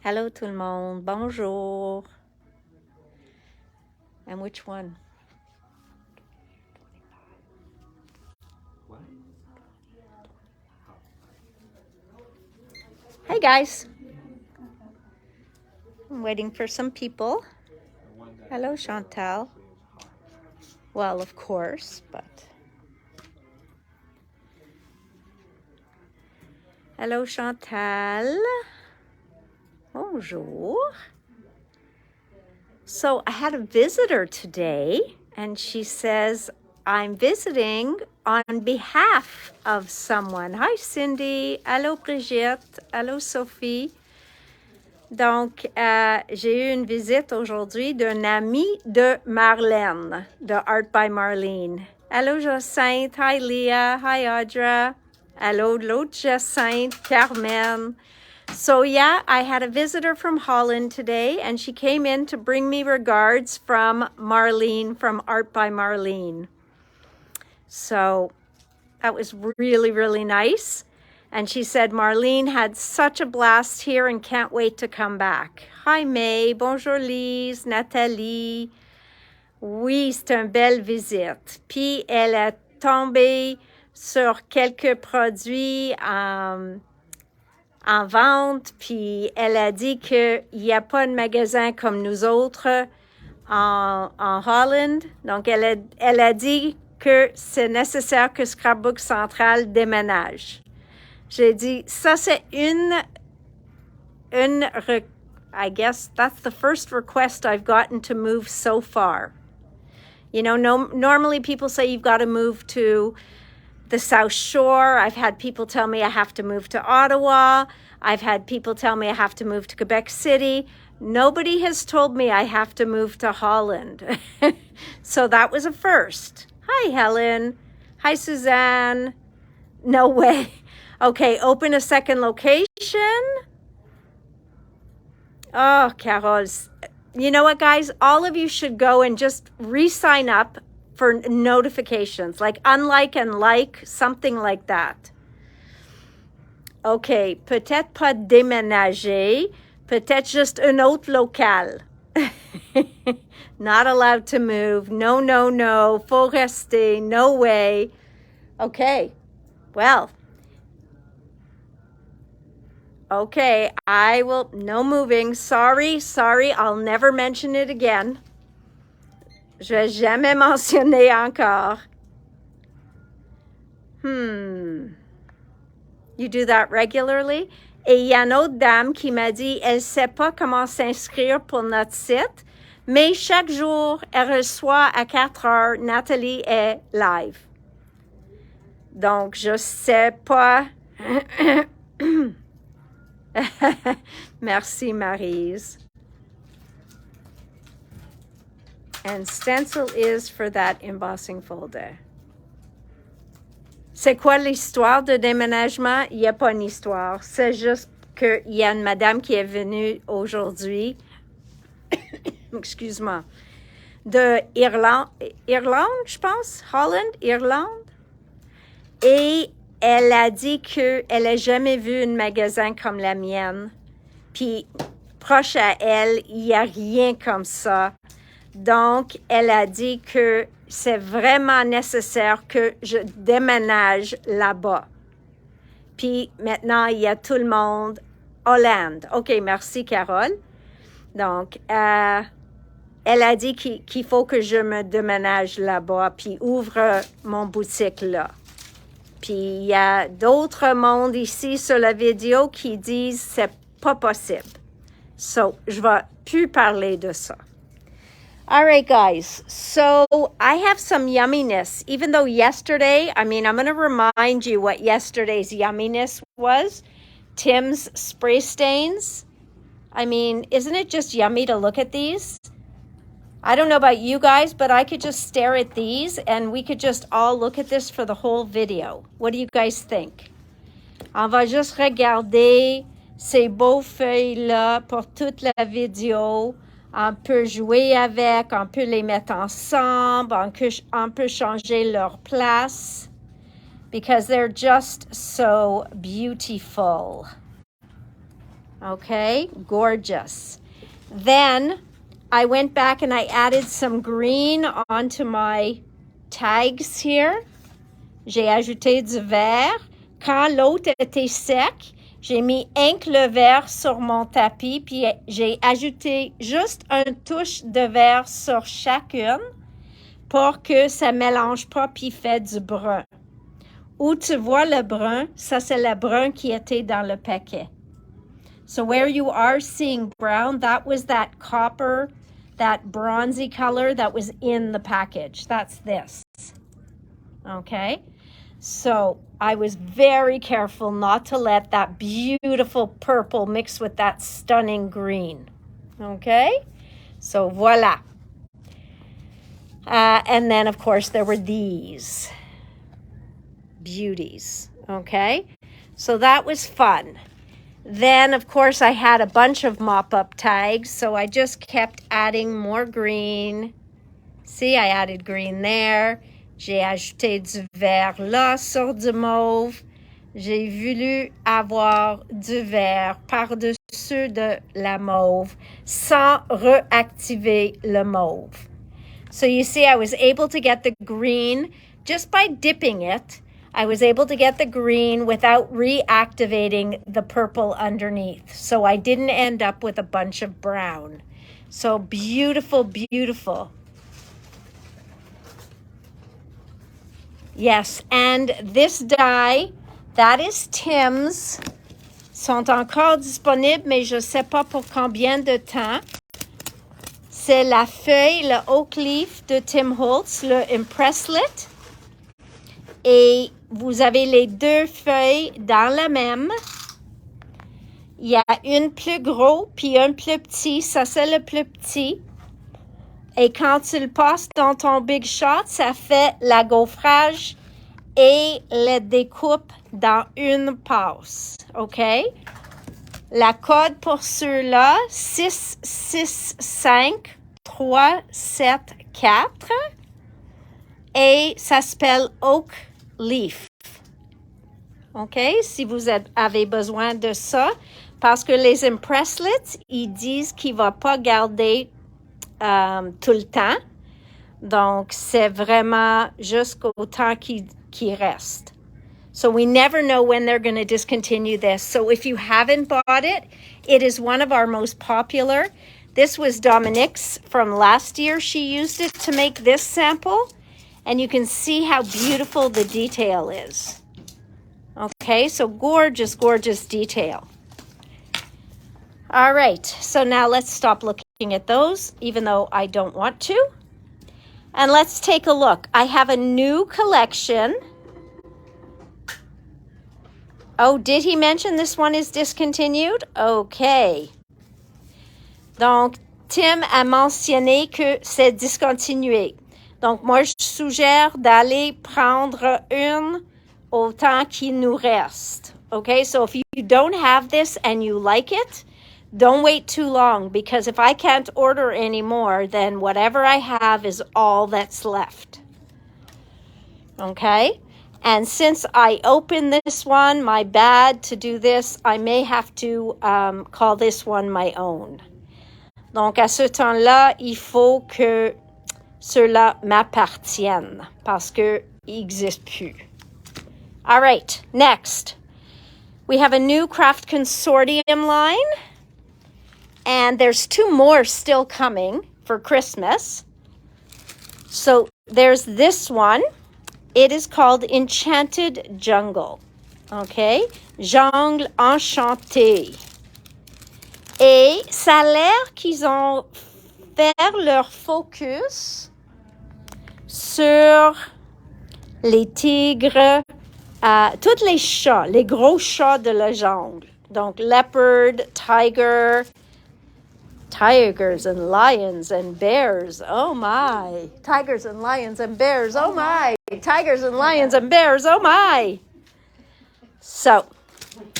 Hello tout le monde, bonjour. And which one? Hey guys. I'm waiting for some people. Hello Chantal. Well, of course, but... Hello Chantal. Bonjour. So I had a visitor today, and she says, I'm visiting on behalf of someone. Hi Cindy. Hello Brigitte. Hello Sophie. Donc, j'ai eu une visite aujourd'hui d'un ami de Marlene, de Art by Marlene. Hello Jacinthe. Hi Leah. Hi Audra. Hello l'autre Jacinthe, Carmen. So yeah, I had a visitor from Holland today, and she came in to bring me regards from Marlene, from Art by Marlene. So that was really, really nice. And she said Marlene had such a blast here and can't wait to come back. Hi May, bonjour Lise, Nathalie. Oui, c'est une belle visite. Puis elle est tombée sur quelques produits en vente, puis elle a dit qu'il n'y a pas de magasin comme nous autres en Hollande. Donc, elle a dit que c'est nécessaire que Scrapbook Central déménage. J'ai dit, ça c'est I guess that's the first request I've gotten to move so far. You know, normally people say you've got to move to the South Shore. I've had people tell me I have to move to Ottawa. I've had people tell me I have to move to Quebec City. Nobody has told me I have to move to Holland. So that was a first. Hi, Helen. Hi, Suzanne. No way. Okay, open a second location. Oh, Carol. You know what, guys? All of you should go and just re-sign up for notifications, like unlike and like, something like that. OK, peut-être pas déménager, peut-être juste un autre local. Not allowed to move. No, no, no. Faut rester. No way. OK, well. OK, I will, no moving. Sorry, I'll never mention it again. Je vais jamais mentionner encore. You do that regularly? Et il y a une autre dame qui m'a dit, elle ne sait pas comment s'inscrire pour notre site, mais chaque jour, elle reçoit à 4 heures, Nathalie est live. Donc, je ne sais pas. Merci, Maryse. And stencil is for that embossing folder. C'est quoi l'histoire de déménagement? Il n'y a pas une histoire. C'est juste qu'il y a une madame qui est venue aujourd'hui, excuse-moi, de Irlande, je pense, Hollande, Irlande. Et elle a dit qu'elle n'a jamais vu un magasin comme la mienne. Puis, proche à elle, il n'y a rien comme ça. Donc, elle a dit que c'est vraiment nécessaire que je déménage là-bas. Puis, maintenant, il y a tout le monde. Hollande. OK, merci, Carole. Donc, elle a dit qu'il faut que je me déménage là-bas, puis ouvre mon boutique là. Puis, il y a d'autres mondes ici sur la vidéo qui disent que c'est pas possible. So, je ne vais plus parler de ça. All right, guys, so I have some yumminess. Even though yesterday, I'm going to remind you what yesterday's yumminess was. Tim's spray stains. Isn't it just yummy to look at these? I don't know about you guys, but I could just stare at these and we could just all look at this for the whole video. What do you guys think? On va juste regarder ces beaux feuilles-là pour toute la vidéo. On peut jouer avec, on peut les mettre ensemble, on peut changer leur place because they're just so beautiful. Okay, gorgeous. Then I went back and I added some green onto my tags here. J'ai ajouté du vert. Quand l'autre était sec, j'ai mis un que le vert sur mon tapis, puis j'ai ajouté juste une touche de vert sur chacune pour que ça ne mélange pas puis fait du brun. Où tu vois le brun, ça c'est le brun qui était dans le paquet. So where you are seeing brown, that was that copper, that bronzy color that was in the package. That's this. Okay? So I was very careful not to let that beautiful purple mix with that stunning green. Okay? So voila. And then, of course, there were these beauties. Okay? So that was fun. Then, of course, I had a bunch of mop-up tags, so I just kept adding more green. See, I added green there. J'ai ajouté du vert là sur du mauve. J'ai voulu avoir du vert par-dessus de la mauve sans reactiver le mauve. So you see, I was able to get the green just by dipping it. I was able to get the green without reactivating the purple underneath. So I didn't end up with a bunch of brown. So beautiful, beautiful. Yes, and this die, that is Tim's. Sont encore disponibles, mais je ne sais pas pour combien de temps. C'est la feuille, le oak leaf de Tim Holtz, le Impresslet. Et vous avez les deux feuilles dans la même. Il y a une plus gros puis un plus petit. Ça, c'est le plus petit. Et quand tu le passes dans ton Big Shot, ça fait la gaufrage et la découpe dans une passe. OK? La code pour ceux-là, 6, 6, 5, 3, 7, 4. Et ça s'appelle Oak Leaf. OK? Si vous avez besoin de ça, parce que les Impresslets, ils disent qu'ils ne vont pas garder tout le temps. Donc, c'est vraiment jusqu'au temps qui reste. So we never know when they're going to discontinue this. So if you haven't bought it, it is one of our most popular. This was Dominique's from last year. She used it to make this sample. And you can see how beautiful the detail is. Okay, so gorgeous, gorgeous detail. All right, so now let's stop looking at those, even though I don't want to. And let's take a look. I have a new collection. Oh, did he mention this one is discontinued? Okay. Donc, Tim a mentionné que c'est discontinué. Donc, moi, je suggère d'aller prendre une au temps qu'il nous reste. Okay, so if you don't have this and you like it, don't wait too long, because if I can't order anymore, then whatever I have is all that's left. Okay? And since I opened this one, my bad to do this, I may have to call this one my own. Donc, à ce temps-là, il faut que ceux-là m'appartiennent parce qu'ils n'existent plus. All right, next. We have a new Craft Consortium line. And there's 2 more still coming for Christmas. So there's this one. It is called Enchanted Jungle. Okay? Jungle enchanté. Et ça a l'air qu'ils ont fait leur focus sur les tigres, tous les chats, les gros chats de la jungle. Donc, leopard, tiger, tigers and lions and bears. Oh my. Tigers and lions and bears. Oh my. Tigers and lions and bears. Oh my. So,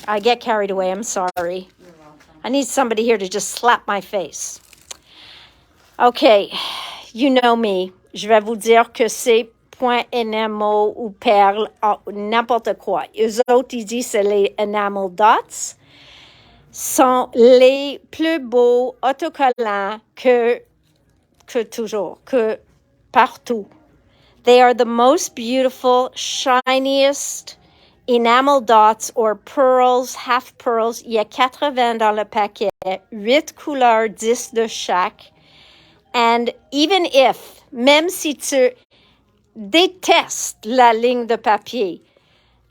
I get carried away. I'm sorry. I need somebody here to just slap my face. Okay. You know me. Je vais vous dire que c'est point enamel ou perle, n'importe quoi. Eux autres, ils disent c'est les enamel dots. sont les plus beaux autocollants que toujours, que partout. They are the most beautiful, shiniest enamel dots or pearls, half pearls. Il y a 80 dans le paquet, 8 couleurs, 10 de chaque. And even if, même si tu détestes la ligne de papier,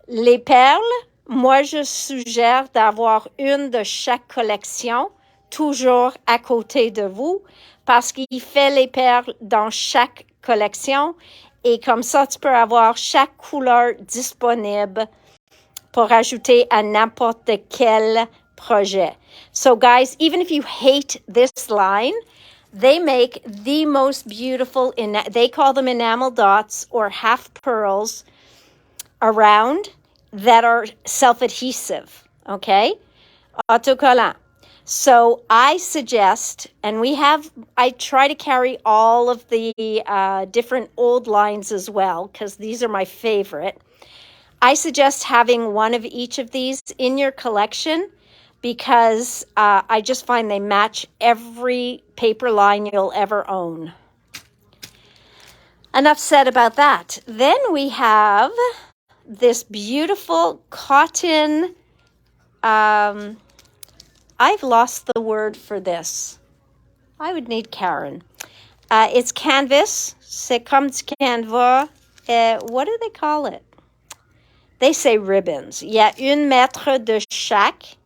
les perles, moi je suggère d'avoir une de chaque collection toujours à côté de vous parce qu'il fait les perles dans chaque collection et comme ça tu peux avoir chaque couleur disponible pour ajouter à n'importe quel projet. So guys, even if you hate this line, they make the most beautiful, they call them enamel dots or half pearls around that are self-adhesive, okay? Autocollant. So I suggest, and I try to carry all of the different old lines as well, because these are my favorite. I suggest having one of each of these in your collection because I just find they match every paper line you'll ever own. Enough said about that. Then we have this beautiful cotton, I've lost the word for this. I would need Karen. It's canvas. C'est comme du canvas. What do they call it? They say ribbons. Il y a 1 mètre de chaque.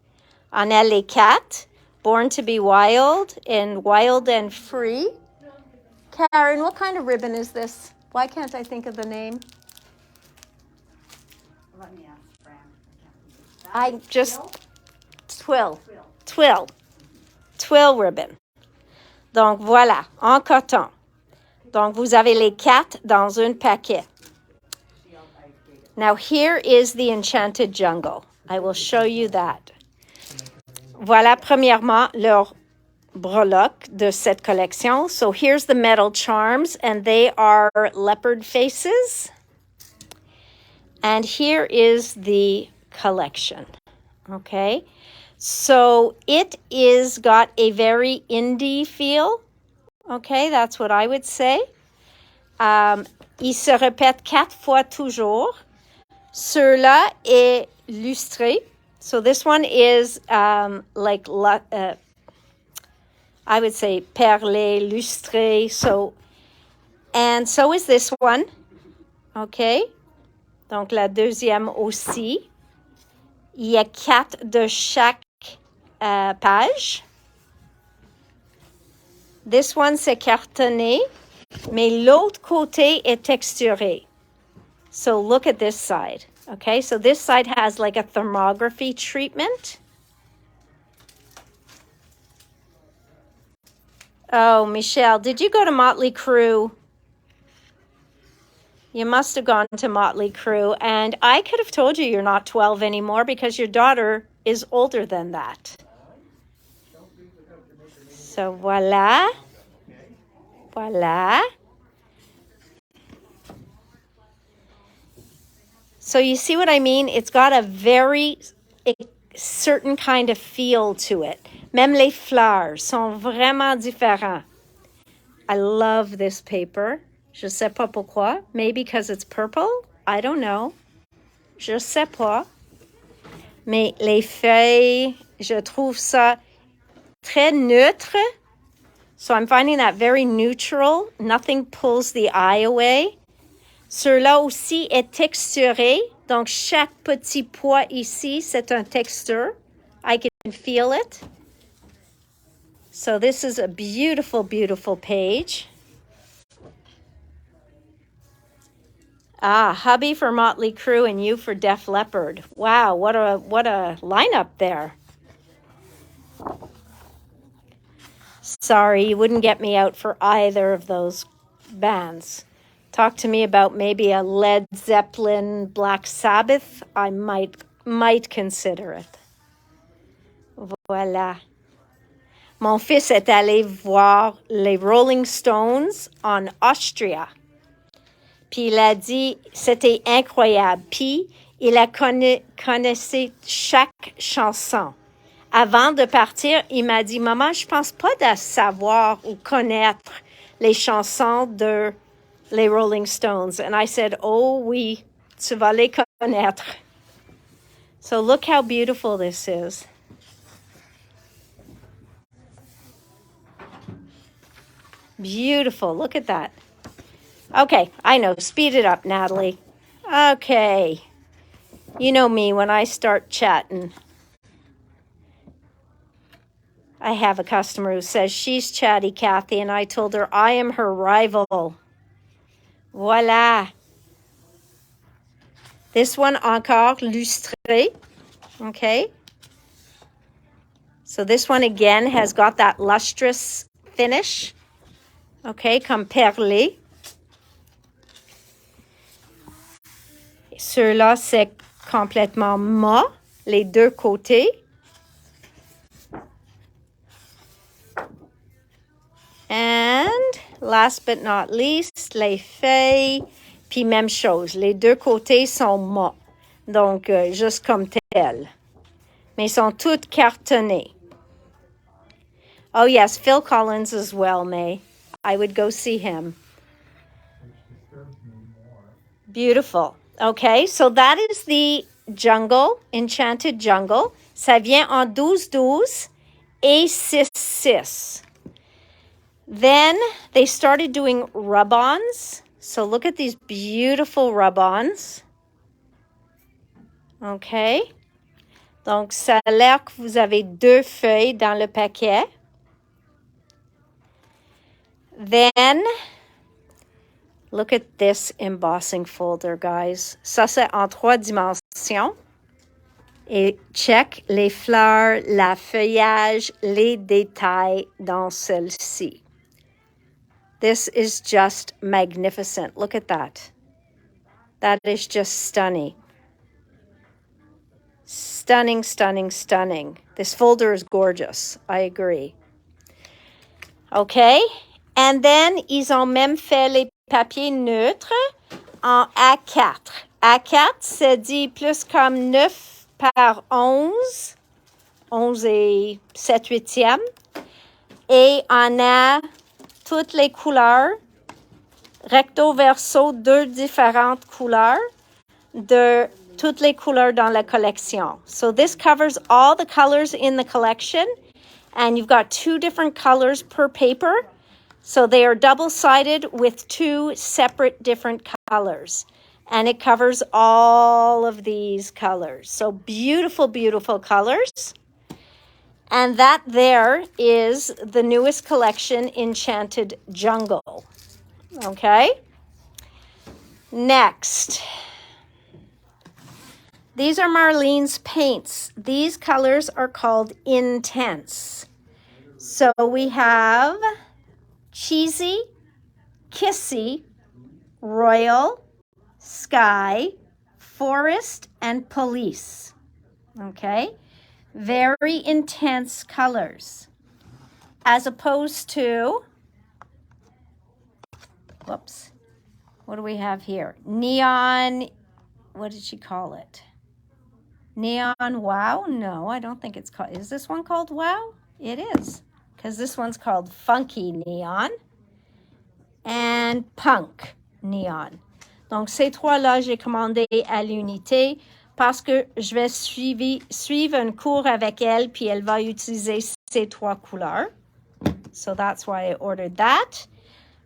On a les 4. Born to be wild and wild and free. Karen, what kind of ribbon is this? Why can't I think of the name? Let me ask Fran. I just... Twill. Twill ribbon. Donc voilà, en coton. Donc vous avez les 4 dans un paquet. Now here is the Enchanted Jungle. I will show you that. Voilà premièrement leur breloque de cette collection. So here's the metal charms and they are leopard faces. And here is the collection. Okay. So it is got a very indie feel. Okay, that's what I would say. Il se répète 4 fois toujours. Ceux-là est lustré. So this one is I would say perlé, lustré. So is this one. Okay. Donc la deuxième aussi. Il y a 4 de chaque page. This one c'est cartonné, mais l'autre côté est texturé. So look at this side. Okay, so this side has like a thermography treatment. Oh, Michelle, did you go to Motley Crue? You must have gone to Motley Crue, and I could have told you you're not 12 anymore because your daughter is older than that. So voilà. Voilà. So you see what I mean? It's got a very certain kind of feel to it. Même les fleurs sont vraiment différents. I love this paper. Je sais pas pourquoi. Maybe because it's purple. I don't know. Je sais pas. Mais les feuilles, je trouve ça très neutre. So I'm finding that very neutral. Nothing pulls the eye away. Ceux-là aussi est texturé. Donc, chaque petit pois ici, c'est un texture. I can feel it. So this is a beautiful, beautiful page. Hubby for Motley Crue and you for Def Leppard. Wow, what a lineup there. Sorry, you wouldn't get me out for either of those bands. Talk to me about maybe a Led Zeppelin, Black Sabbath. I might consider it. Voilà. Mon fils est allé voir les Rolling Stones en Austria. Puis il a dit, c'était incroyable. Puis il a connaissait chaque chanson. avant de partir, il m'a dit, Maman, je pense pas de savoir ou connaître les chansons de les Rolling Stones. And I said, oh oui, tu vas les connaître. So look how beautiful this is. Beautiful. Look at that. Okay, I know. Speed it up, Natalie. Okay. You know me when I start chatting. I have a customer who says she's chatty Kathy, and I told her I am her rival. Voila. This one encore lustré. Okay. So this one again has got that lustrous finish. Okay, comme perlé. Ceux-là, c'est complètement mat, les deux côtés. And last but not least, les feuilles, puis même chose. Les deux côtés sont mat, donc juste comme tel. Mais ils sont toutes cartonnées. Oh yes, Phil Collins as well, May. I would go see him. Beautiful. Okay, so that is the jungle, Enchanted Jungle. Ça vient en 12-12 et 6-6. Then they started doing rub-ons. So look at these beautiful rub-ons. Okay. Donc, ça a l'air que vous avez 2 feuilles dans le paquet. Then, look at this embossing folder, guys. Ça, c'est en 3 dimensions. Et check les fleurs, la feuillage, les détails dans celle-ci. This is just magnificent. Look at that. That is just stunning. Stunning, stunning, stunning. This folder is gorgeous. I agree. Okay. And then, ils ont même fait les papiers neutres en A4. A4, c'est dit plus comme 9 par 11. 11 et 7 huitièmes. Et on a toutes les couleurs. Recto, verso, 2 différentes couleurs de toutes les couleurs dans la collection. So this covers all the colors in the collection. And you've got 2 different colors per paper. So they are double-sided with 2 separate different colors. And it covers all of these colors. So beautiful, beautiful colors. And that there is the newest collection, Enchanted Jungle. Okay? Next. These are Marlene's paints. These colors are called Intense. So we have Cheesy, Kissy, Royal, Sky, Forest, and Police. Okay? Very intense colors. As opposed to, whoops, what do we have here? Neon, what did she call it? Neon Wow? No, I don't think it's called, is this one called Wow? It is, because this one's called Funky Neon and Punk Neon. Donc, ces 3-là, j'ai commandé à l'unité parce que je vais suivre un cours avec elle, puis elle va utiliser ces 3 couleurs. So that's why I ordered that.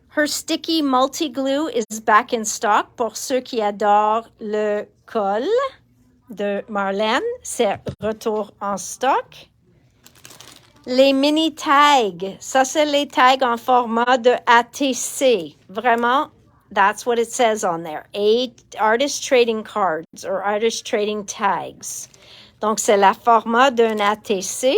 Her sticky multi-glue is back in stock pour ceux qui adorent le col de Marlene. C'est retour en stock. Les mini tags, ça c'est les tags en format de ATC. Vraiment, that's what it says on there. 8 artist trading cards or artist trading tags. Donc, c'est la format d'un ATC.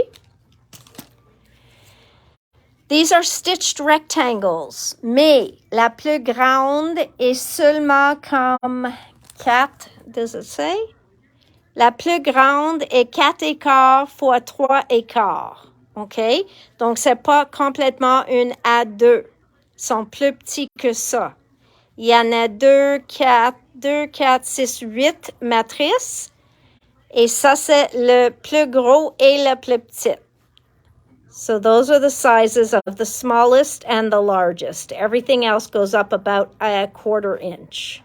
These are stitched rectangles, mais la plus grande est seulement comme 4, does it say? La plus grande est 4 écarts fois 3 écarts. OK? Donc, c'est pas complètement une A2. Ils sont plus petits que ça. Il y en a 2, 4, 6, 8 matrices. Et ça, c'est le plus gros et le plus petit. So those are the sizes of the smallest and the largest. Everything else goes up about a 1/4 inch.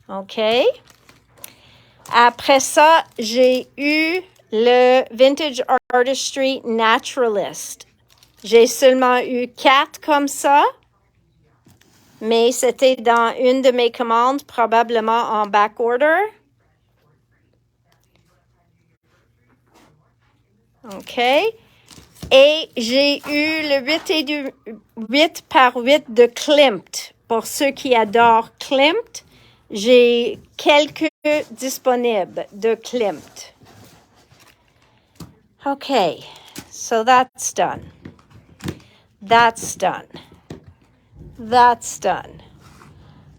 OK? Après ça, j'ai eu le Vintage Artistry Naturalist. J'ai seulement eu 4 comme ça, mais c'était dans une de mes commandes, probablement en back order. OK? Et j'ai eu le 8 par 8 de Klimt. Pour ceux qui adorent Klimt, j'ai quelques disponibles de Klimt. Okay, so that's done. That's done. That's done.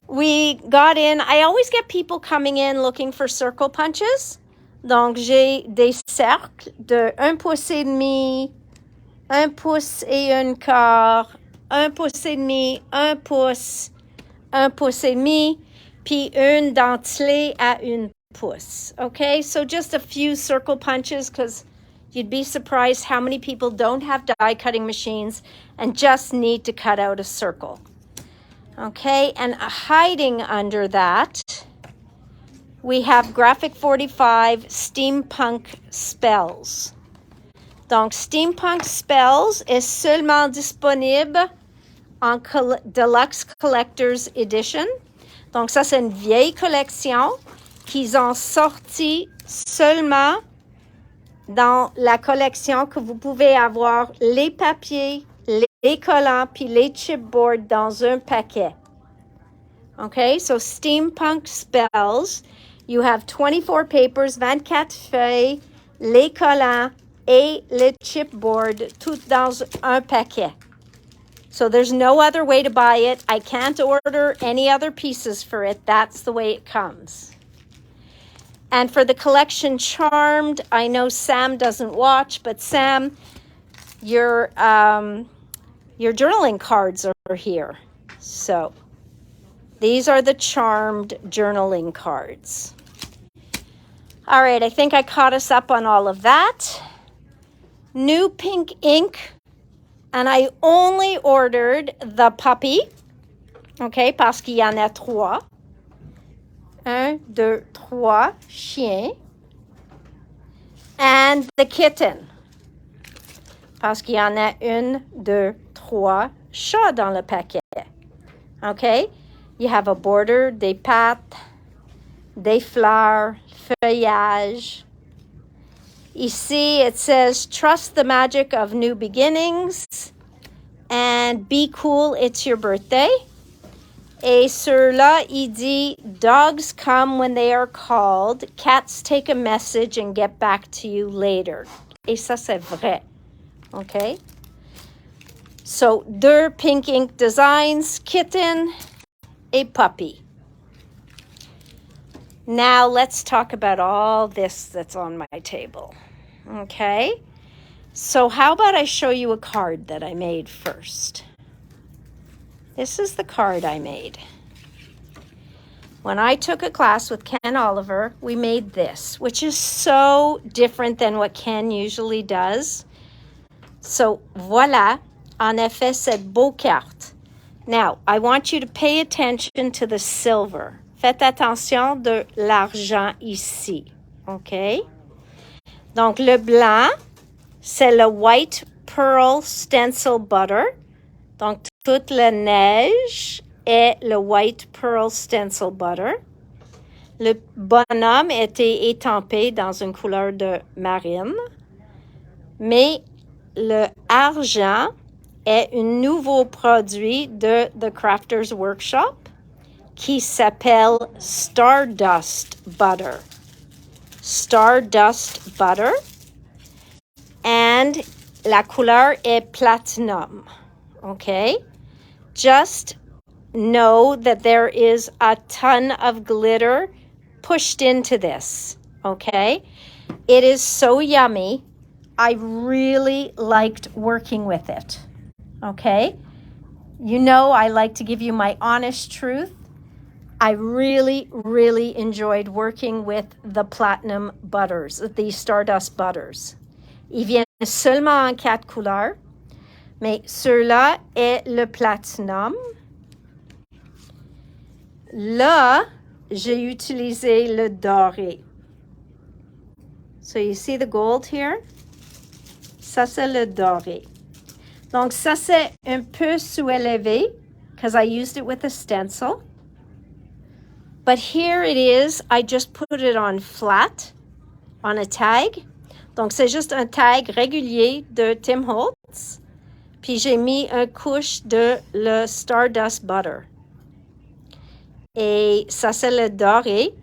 We got in. I always get people coming in looking for circle punches. Donc, j'ai des cercles de 1 pouce et demi, 1 pouce et 1/4, 1 pouce et demi, 1 pouce, 1 pouce et demi, puis une dentelée à 1 pouce. Okay, so just a few circle punches because you'd be surprised how many people don't have die cutting machines and just need to cut out a circle. Okay, and hiding under that, we have Graphic 45 Steampunk Spells. Donc, Steampunk Spells est seulement disponible en Deluxe Collector's Edition. Donc, ça, c'est une vieille collection qu'ils ont sorti seulement dans la collection que vous pouvez avoir les papiers, les collants, puis les chipboards dans un paquet. Okay, so Steampunk Spells, you have 24 papers, 24 feuilles, les collants et le chipboard, tout dans un paquet. So there's no other way to buy it. I can't order any other pieces for it. That's the way it comes. And for the collection Charmed, I know Sam doesn't watch, but Sam, your journaling cards are here. So these are the Charmed journaling cards. All right, I think I caught us up on all of that. New pink ink, and I only ordered the puppy, okay, parce qu'il y en a 3. 1, 2, 3 chiens. And the kitten, parce qu'il y en a 1, 2, 3 chats dans le paquet. Okay? You have a border, des pattes, des fleurs, feuillage. Ici, it says, trust the magic of new beginnings and be cool, it's your birthday. Et sur là, il dit, dogs come when they are called, cats take a message and get back to you later. Et ça, c'est vrai. Okay? So, 2 pink ink designs, kitten et puppy. Now, let's talk about all this that's on my table. Okay? So, how about I show you a card that I made first? This is the card I made. When I took a class with Ken Oliver, we made this, which is so different than what Ken usually does. So, voilà, en effet, cette beau carte. Now, I want you to pay attention to the silver. Faites attention de l'argent ici, OK? Donc, le blanc, c'est le White Pearl Stencil Butter. Donc, toute la neige est le White Pearl Stencil Butter. Le bonhomme était étampé dans une couleur de marine. Mais le argent est un nouveau produit de The Crafter's Workshop qui s'appelle Stardust Butter. Stardust Butter. And la couleur est platinum. Okay? Just know that there is a ton of glitter pushed into this. Okay? It is so yummy. I really liked working with it. Okay? You know I like to give you my honest truth. I really, really enjoyed working with the platinum butters, the Stardust butters. Ils viennent seulement en 4 couleurs, mais ceux-là est le platinum. Là, j'ai utilisé le doré. So you see the gold here? Ça, c'est le doré. Donc, ça, c'est un peu sous-élevé because I used it with a stencil. But here it is, I just put it on flat, on a tag. Donc, c'est juste un tag régulier de Tim Holtz. Puis, j'ai mis une couche de le Stardust Butter. Et ça, c'est le doré.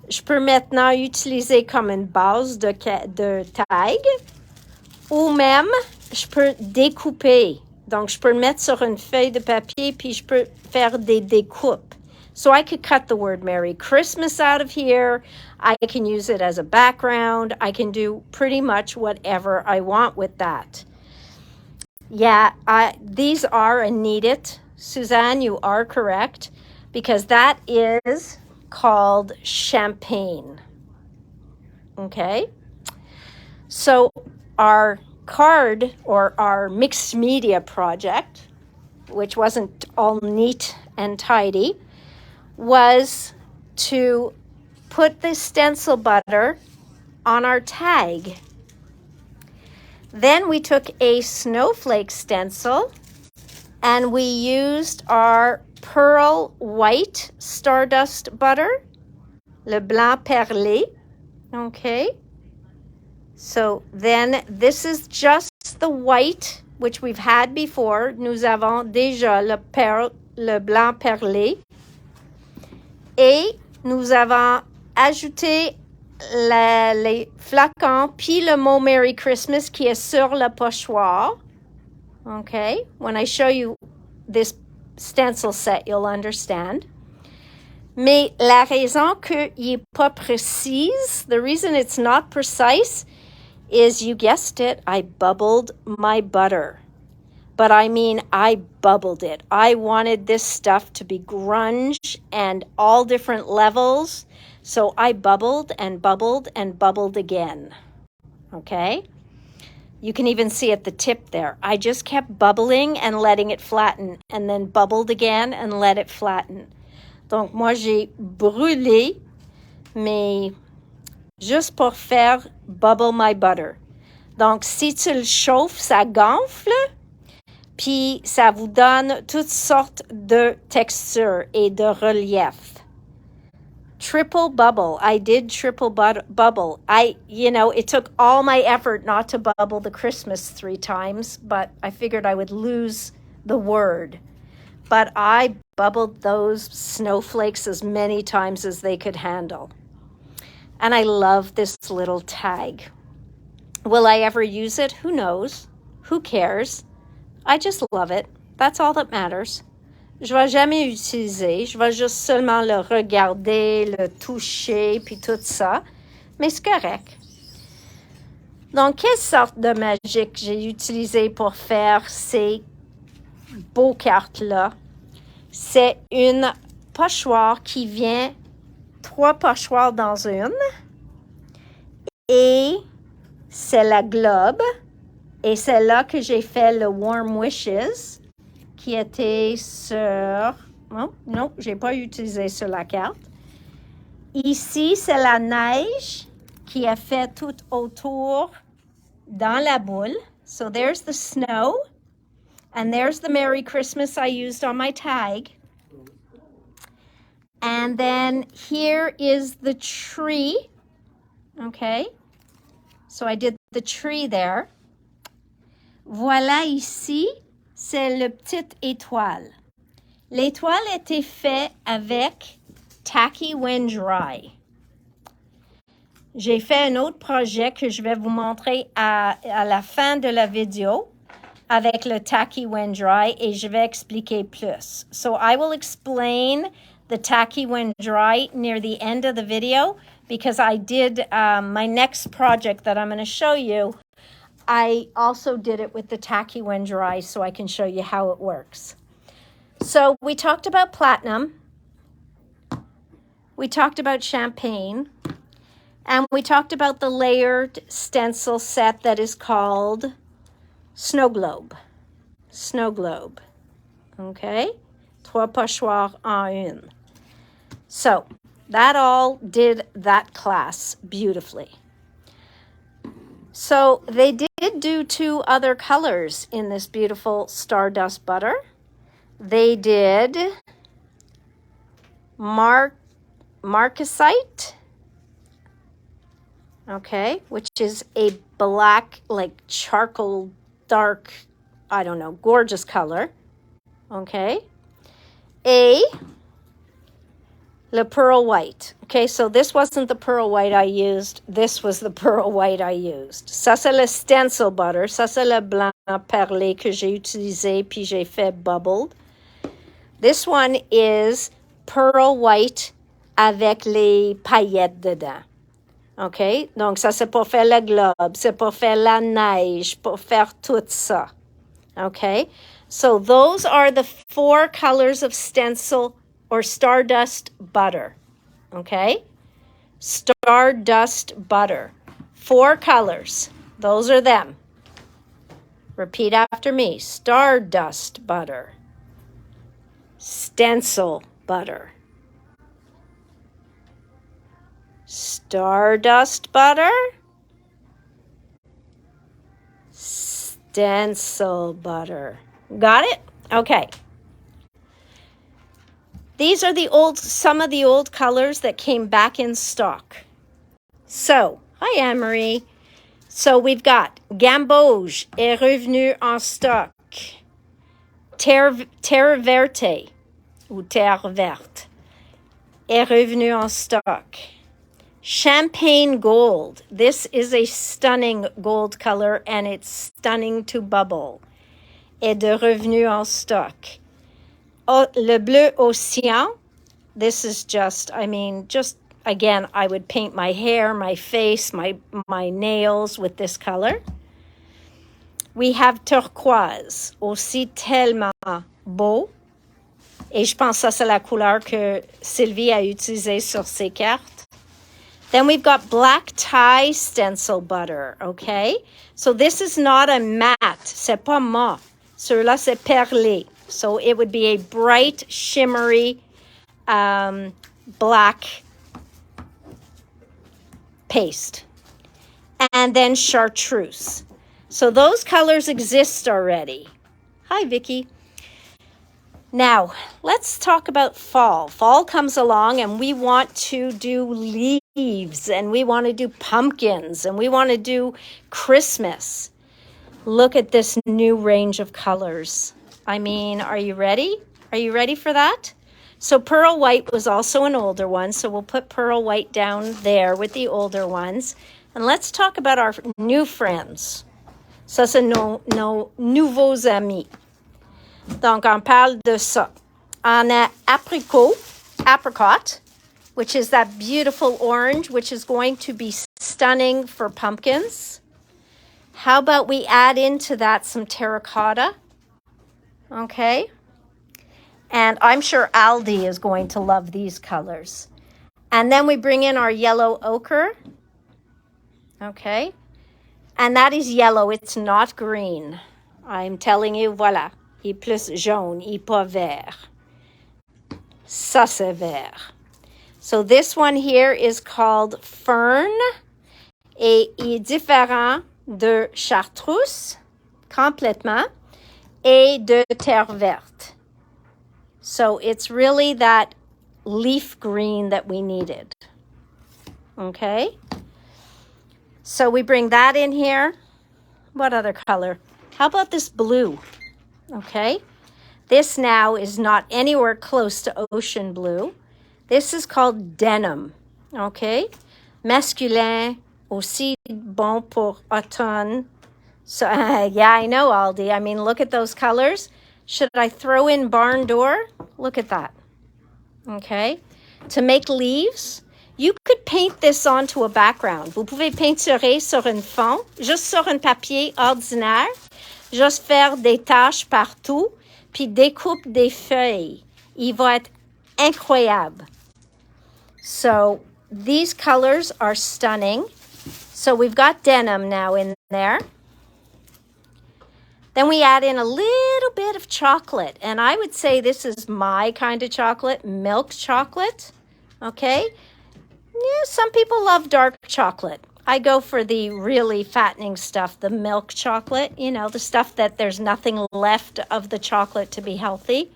Je peux maintenant utiliser comme une base de tag. Ou même, je peux découper. Donc, je peux le mettre sur une feuille de papier, puis je peux faire des découpes. So I could cut the word Merry Christmas out of here. I can use it as a background. I can do pretty much whatever I want with that. Yeah, these are needed. Suzanne, you are correct, because that is called champagne. Okay? So our card or our mixed media project, which wasn't all neat and tidy, was to put the stencil butter on our tag. Then we took a snowflake stencil and we used our pearl white stardust butter, le blanc perlé. Okay. So then this is just the white, which we've had before. Nous avons déjà le blanc perlé. Et nous avons ajouté les flacons, puis le mot Merry Christmas qui est sur le pochoir. Okay, when I show you this stencil set, you'll understand. Mais la raison qu'il n'est pas précise, the reason it's not precise, is, you guessed it, I bubbled my butter. But I mean, I bubbled it. I wanted this stuff to be grunge and all different levels. So I bubbled and bubbled and bubbled again. Okay? You can even see at the tip there. I just kept bubbling and letting it flatten, and then bubbled again and let it flatten. Donc, moi, j'ai brûlé, mais juste pour faire bubble my butter. Donc, si tu le chauffes, ça gonfle. Puis, ça vous donne toutes sortes de textures et de relief. Triple bubble. I did triple bubble. It took all my effort not to bubble the Christmas 3 times, but I figured I would lose the word. But I bubbled those snowflakes as many times as they could handle. And I love this little tag. Will I ever use it? Who knows? Who cares? I just love it. That's all that matters. Je ne vais jamais utiliser. Je vais juste seulement le regarder, le toucher, puis tout ça. Mais c'est correct. Donc, quelle sorte de magique j'ai utilisé pour faire ces beaux cartes-là? C'est une pochoir qui vient 3 pochoirs dans une. Et c'est la globe. Et c'est là que j'ai fait le Warm Wishes, qui était sur... non, je n'ai pas utilisé sur la carte. Ici, c'est la neige qui a fait tout autour dans la boule. So there's the snow. And there's the Merry Christmas I used on my tag. And then here is the tree. Okay. So I did the tree there. Voilà ici, c'est le petite étoile. L'étoile était faite avec Tacky When Dry. J'ai fait un autre projet que je vais vous montrer à la fin de la vidéo avec le Tacky When Dry et je vais expliquer plus. So I will explain the Tacky When Dry near the end of the video because I did my next project that I'm going to show you. I also did it with the Tacky When Dry so I can show you how it works. So we talked about platinum. we talked about champagne, and we talked about the layered stencil set that is called Snow Globe. Snow Globe. Okay? Trois pochoirs en une. So, that all did that class beautifully. So, they did do 2 other colors in this beautiful Stardust Butter. They did Marcasite, okay, which is a black, like charcoal, dark, I don't know, gorgeous color, okay. Le Pearl White. Okay, so this wasn't the Pearl White I used. This was the Pearl White I used. Ça, c'est le Stencil Butter. Ça, c'est le blanc perlé que j'ai utilisé, puis j'ai fait bubbled. This one is Pearl White avec les paillettes dedans. OK? Donc, ça, c'est pour faire le globe. C'est pour faire la neige, pour faire tout ça. Okay? So, those are the 4 colors of stencil or Stardust Butter, okay? Stardust Butter, 4 colors. Those are them. Repeat after me. Stardust Butter. Stencil Butter. Stardust Butter. Stencil Butter. Got it? Okay. These are some of the old colors that came back in stock. So, hi Anne-Marie. So we've got Gamboge est revenu en stock. Terre Verte, ou Terre Verte, est revenu en stock. Champagne Gold. This is a stunning gold color and it's stunning to bubble. Est de revenu en stock. Le Bleu Océan, this is just again, I would paint my hair, my face, my nails with this color. We have Turquoise, aussi tellement beau. Et je pense que ça, c'est la couleur que Sylvie a utilisée sur ses cartes. Then we've got Black Tie Stencil Butter, okay? So this is not a matte, c'est pas mat. Celui-là, c'est perlé. So it would be a bright, shimmery, black paste. And then chartreuse. So those colors exist already. Hi, Vicky. Now, let's talk about fall. Fall comes along and we want to do leaves and we want to do pumpkins and we want to do Christmas. Look at this new range of colors. I mean, are you ready? Are you ready for that? So Pearl White was also an older one, so we'll put Pearl White down there with the older ones. And let's talk about our new friends. Ça, c'est nos nouveaux amis. Donc, on parle de ça. On a apricot, which is that beautiful orange, which is going to be stunning for pumpkins. How about we add into that some terracotta? Okay. And I'm sure Aldi is going to love these colors. And then we bring in our yellow ochre. Okay. And that is yellow. It's not green. I'm telling you, voilà. Il est plus jaune, il est pas vert. Ça, c'est vert. So this one here is called Fern. Et il est différent de chartreuse, complètement. Et de terre verte. So it's really that leaf green that we needed. Okay? So we bring that in here. What other color? How about this blue? Okay? This now is not anywhere close to ocean blue. This is called denim. Okay? Masculin, aussi bon pour automne. So, yeah, I know, Aldi. I mean, look at those colors. Should I throw in barn door? Look at that. Okay. To make leaves, you could paint this onto a background. Vous pouvez peinturer sur un fond, juste sur un papier ordinaire, juste faire des taches partout, puis découpe des feuilles. Il va être incroyable. So these colors are stunning. So we've got denim now in there. Then we add in a little bit of chocolate. And I would say this is my kind of chocolate, milk chocolate. Okay? Yeah, some people love dark chocolate. I go for the really fattening stuff, the milk chocolate, you know, the stuff that there's nothing left of the chocolate to be healthy.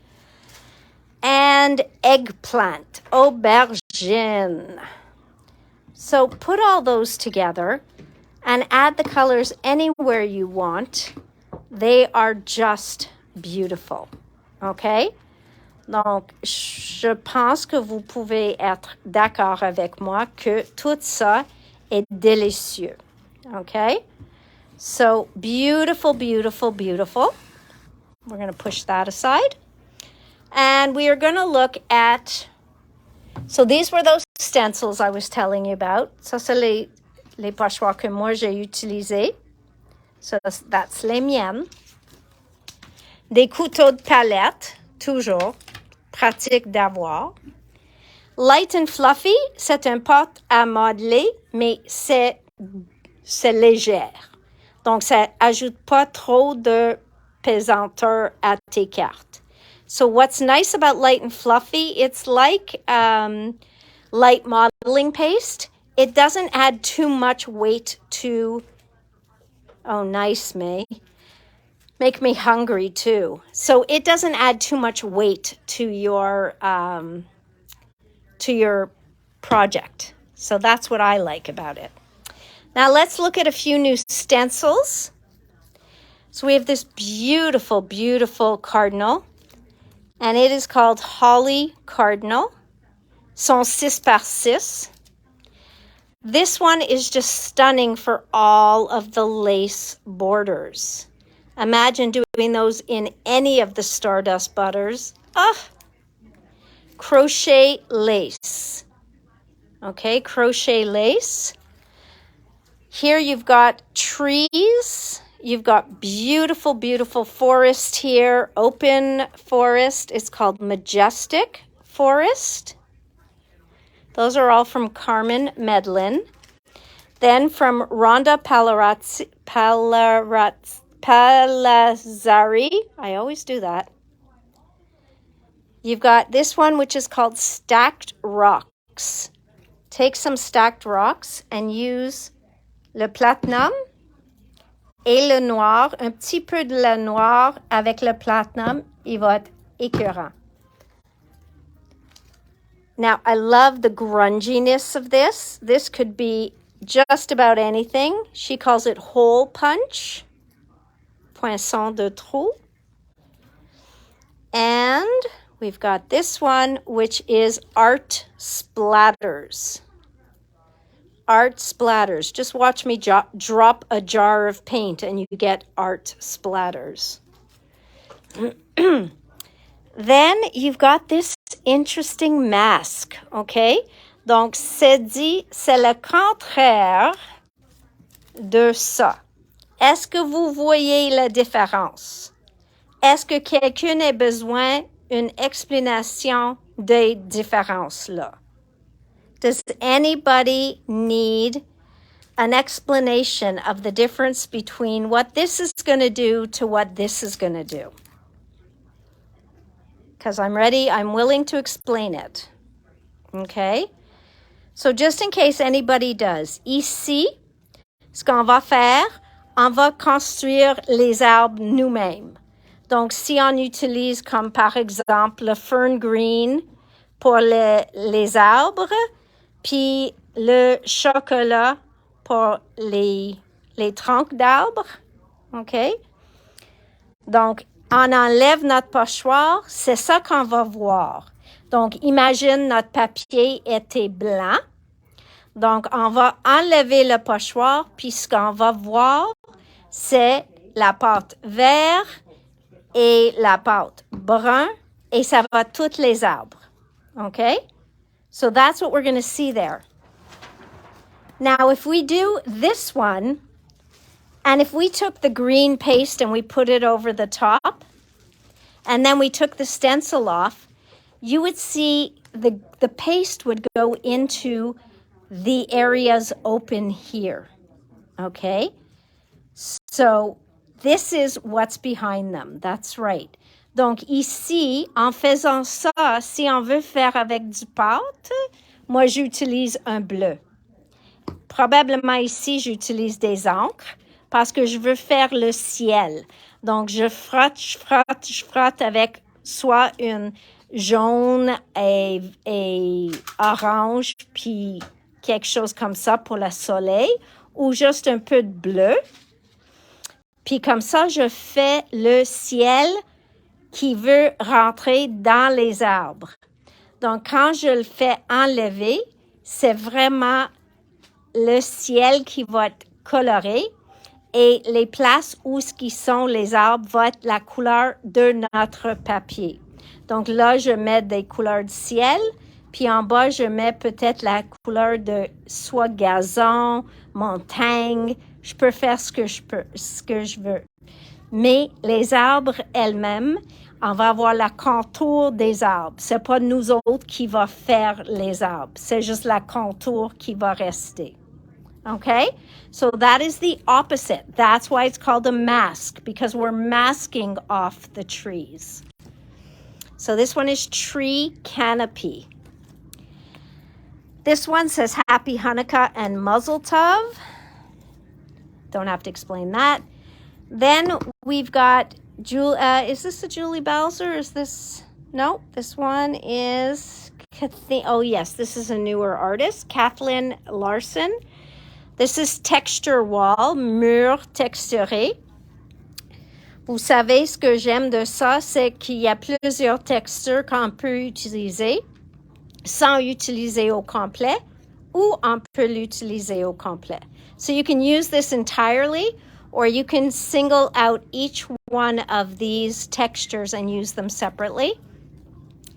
And eggplant, aubergine. So put all those together and add the colors anywhere you want. They are just beautiful. Okay? Donc, je pense que vous pouvez être d'accord avec moi que tout ça est délicieux. Okay? So, beautiful, beautiful, beautiful. We're going to push that aside. And we are going to look at, so these were those stencils I was telling you about. Ça, c'est les pochoirs que moi j'ai utilisés. So, that's les miennes. Des couteaux de palette, toujours. Pratique d'avoir. Light and fluffy, c'est un pot à modeler, mais c'est légère. Donc, ça ajoute pas trop de pesanteur à tes cartes. So what's nice about light and fluffy, it's like light modeling paste. It doesn't add too much weight to, oh, nice, May. Make me hungry too. So it doesn't add too much weight to your project. So that's what I like about it. Now let's look at a few new stencils. So we have this beautiful, beautiful cardinal, and it is called Holly Cardinal. Sont 6 par 6. This one is just stunning for all of the lace borders. Imagine doing those in any of the Stardust butters. Crochet lace. Okay, crochet lace. Here you've got trees. You've got beautiful, beautiful forest here. Open forest. It's called Majestic Forest. Those are all from Carmen Medlin. Then from Rhonda Palazzari, I always do that. You've got this one, which is called Stacked Rocks. Take some stacked rocks and use le platinum et le noir, un petit peu de la noir avec le platinum. Il va être écœurant. Now, I love the grunginess of this. This could be just about anything. She calls it hole punch. Poinçon de trou. And we've got this one, which is art splatters. Art splatters. Just watch me drop a jar of paint and you get art splatters. Then you've got this interesting mask, okay? Donc, c'est le contraire de ça. Est-ce que vous voyez la différence? Est-ce que quelqu'un a besoin d'une explanation des différences-là? Does anybody need an explanation of the difference between what this is going to do to what this is going to do? Because I'm willing to explain it. Okay? So just in case anybody does, ici, ce qu'on va faire, on va construire les arbres nous-mêmes. Donc, si on utilise comme par exemple le fern green pour les arbres, puis le chocolat pour les troncs d'arbres, OK? Donc, on enlève notre pochoir, c'est ça qu'on va voir. Donc, imagine notre papier était blanc. Donc, on va enlever le pochoir, puis ce qu'on va voir, c'est la pâte verte et la pâte brun, et ça va tous les arbres. Okay? So that's what we're going to see there. Now, if we do this one, and if we took the green paste and we put it over the top, and then we took the stencil off, you would see the paste would go into the areas open here. Okay? So this is what's behind them. That's right. Donc ici, en faisant ça, si on veut faire avec du pâte, moi j'utilise un bleu. Probablement ici, j'utilise des encres parce que je veux faire le ciel. Donc je frotte avec soit une jaune et orange, puis quelque chose comme ça pour le soleil, ou juste un peu de bleu. Puis comme ça, je fais le ciel qui veut rentrer dans les arbres. Donc, quand je le fais enlever, c'est vraiment le ciel qui va être coloré et les places où ce qui sont les arbres vont être la couleur de notre papier. Donc là, je mets des couleurs de ciel, puis en bas, je mets peut-être la couleur de soit gazon, montagne. Je peux faire ce que je veux. Mais les arbres elles-mêmes, on va avoir la contour des arbres. C'est pas nous autres qui va faire les arbres. C'est juste la contour qui va rester. Okay? So that is the opposite. That's why it's called a mask, because we're masking off the trees. So this one is tree canopy. This one says Happy Hanukkah and Mazel Tov. Don't have to explain that. Then we've got, is this a Julie Bowser? Is this, no, this one is, oh yes, this is a newer artist, Kathleen Larson. This is Texture Wall, mur texturé. Vous savez, ce que j'aime de ça, c'est qu'il y a plusieurs textures qu'on peut utiliser sans utiliser au complet, ou on peut l'utiliser au complet. So you can use this entirely, or you can single out each one of these textures and use them separately.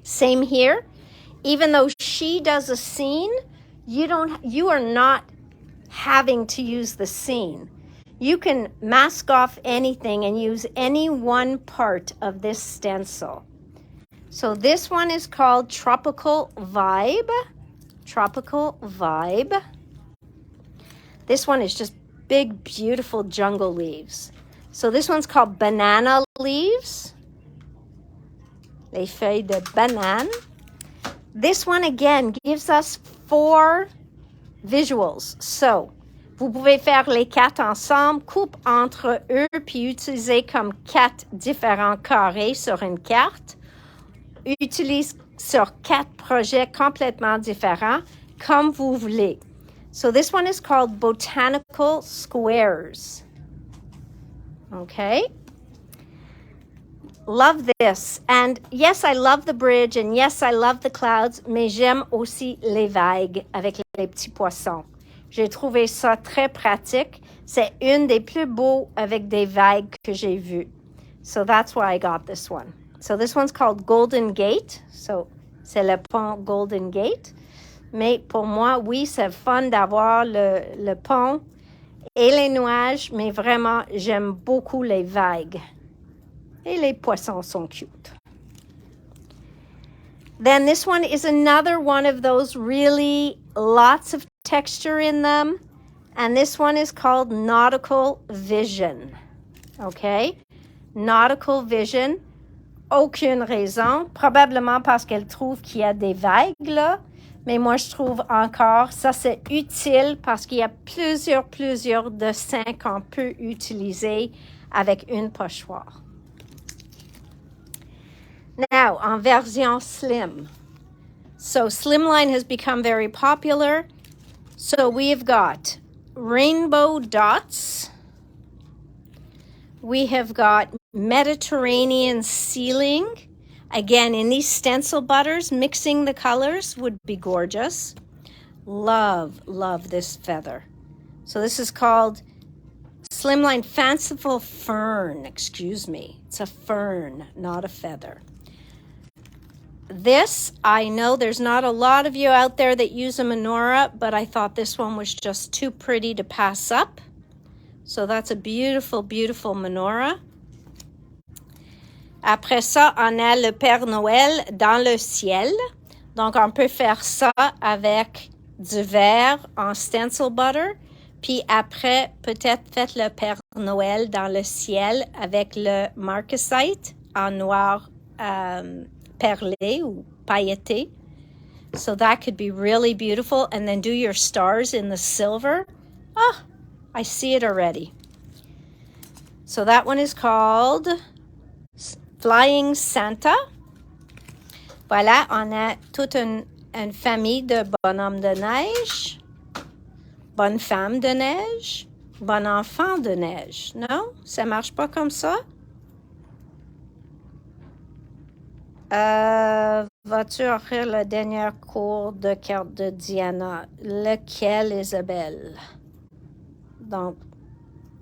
Same here. Even though she does a scene, you are not having to use the scene. You can mask off anything and use any one part of this stencil. So this one is called Tropical Vibe. Tropical Vibe. This one is just big, beautiful jungle leaves. So this one's called Banana Leaves. Les feuilles de banane. This one, again, gives us 4 visuals. So, vous pouvez faire les 4 ensemble, coupe entre eux, puis utiliser comme 4 différents carrés sur une carte. Utilise sur 4 projets complètement différents, comme vous voulez. So this one is called Botanical Squares. Okay. Love this. And yes, I love the bridge, and yes, I love the clouds, mais j'aime aussi les vagues avec les petits poissons. J'ai trouvé ça très pratique. C'est une des plus beaux avec des vagues que j'ai vues. So that's why I got this one. So this one's called Golden Gate. So c'est le pont Golden Gate. Mais pour moi, oui, c'est fun d'avoir le pont et les nuages, mais vraiment, j'aime beaucoup les vagues. Et les poissons sont cute. Then this one is another one of those really lots of texture in them. And this one is called Nautical Vision. Okay? Nautical Vision. Aucune raison. Probablement parce qu'elle trouve qu'il y a des vagues là. Mais moi, je trouve encore, ça c'est utile parce qu'il y a plusieurs dessins qu'on peut utiliser avec une pochoir. Now, en version slim. So, slimline has become very popular. So, we've got rainbow dots. We have got Mediterranean ceiling. Again, in these stencil butters, mixing the colors would be gorgeous. Love this feather. So this is called Slimline Fanciful Fern. Excuse me. It's a fern, not a feather. This, I know there's not a lot of you out there that use a menorah, but I thought this one was just too pretty to pass up. So that's a beautiful, beautiful menorah. Après ça, on a le Père Noël dans le ciel. Donc, on peut faire ça avec du verre en stencil butter. Puis après, peut-être faites le Père Noël dans le ciel avec le marcasite en noir perlé ou pailleté. So that could be really beautiful. And then do your stars in the silver. Oh, I see it already. So that one is called Flying Santa. Voilà, on a toute une famille de bonhommes de neige, bonne femme de neige, bon enfant de neige. Non, ça marche pas comme ça? Vas-tu offrir le dernier cours de carte de Diana? Lequel, Isabelle? Donc,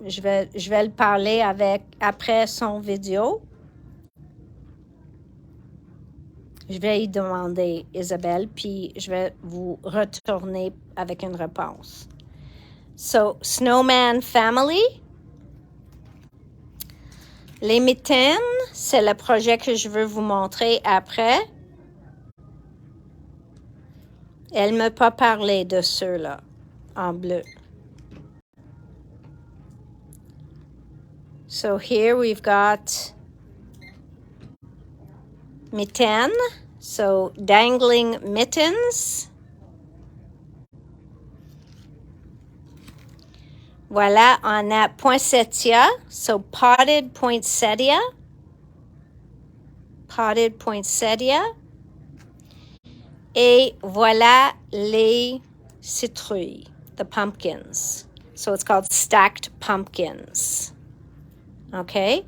je vais le parler après son vidéo. Je vais y demander, Isabelle, puis je vais vous retourner avec une réponse. So, Snowman Family. Les mitaines, c'est le projet que je veux vous montrer après. Elle ne m'a pas parlé de ceux-là, en bleu. So here we've got mitten, so Dangling Mittens. Voilà, on a Poinsettia, so Potted Poinsettia. Potted Poinsettia. Et voilà les citrouilles, the pumpkins. So it's called Stacked Pumpkins. OK?